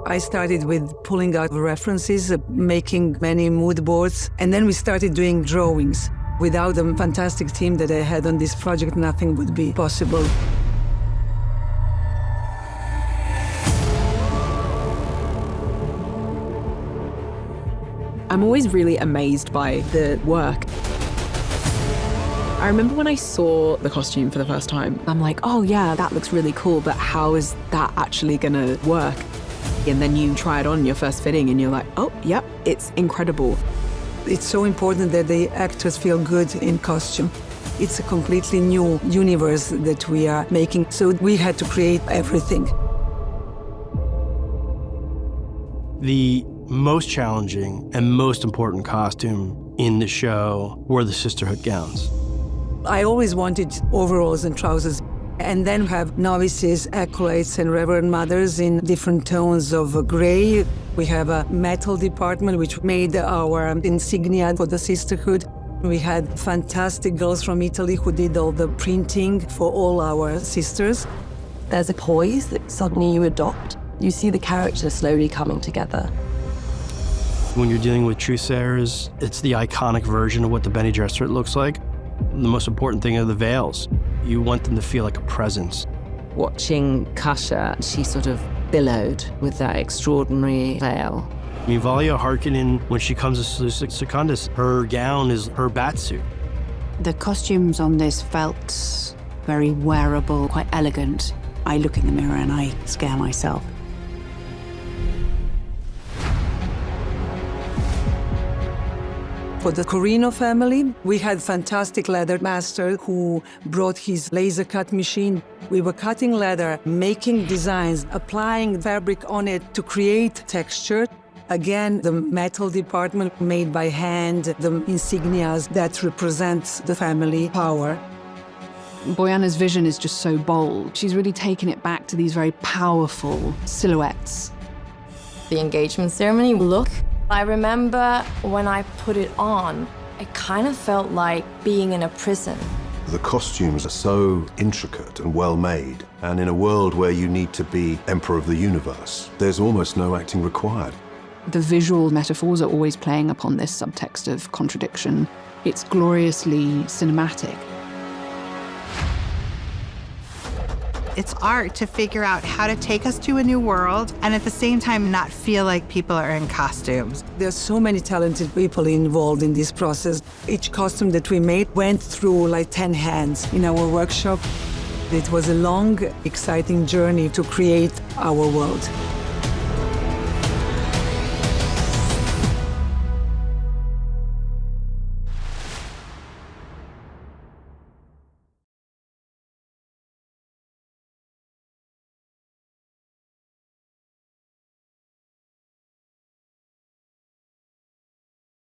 I started with pulling out references, making many mood boards, and then we started doing drawings. Without the fantastic team that I had on this project, nothing would be possible. I'm always really amazed by the work. I remember when I saw the costume for the first time, I'm like, oh yeah, that looks really cool, but how is that actually gonna work? And then you try it on your first fitting and you're like, oh, yep, it's incredible. It's so important that the actors feel good in costume. It's a completely new universe that we are making, so we had to create everything. The most challenging and most important costume in the show were the sisterhood gowns. I always wanted overalls and trousers, and then have novices, acolytes, and Reverend Mothers in different tones of gray. We have a metal department which made our insignia for the sisterhood. We had fantastic girls from Italy who did all the printing for all our sisters. There's a poise that suddenly you adopt. You see the characters slowly coming together. When you're dealing with truth-sayers, it's the iconic version of what the Bene Gesserit looks like. The most important thing are the veils. You want them to feel like a presence. Watching Kasha, she sort of billowed with that extraordinary veil. I mean, Valia Harkonnen, when she comes to Secundus, her gown is her batsuit. The costumes on this felt very wearable, quite elegant. I look in the mirror and I scare myself. For the Corino family, we had fantastic leather master who brought his laser cut machine. We were cutting leather, making designs, applying fabric on it to create texture. Again, the metal department made by hand, the insignias that represents the family power. Bojana's vision is just so bold. She's really taken it back to these very powerful silhouettes. The engagement ceremony look, I remember when I put it on, it kind of felt like being in a prison. The costumes are so intricate and well made, and in a world where you need to be Emperor of the Universe, there's almost no acting required. The visual metaphors are always playing upon this subtext of contradiction. It's gloriously cinematic. It's art to figure out how to take us to a new world and at the same time not feel like people are in costumes. There's so many talented people involved in this process. Each costume that we made went through like 10 hands in our workshop. It was a long, exciting journey to create our world.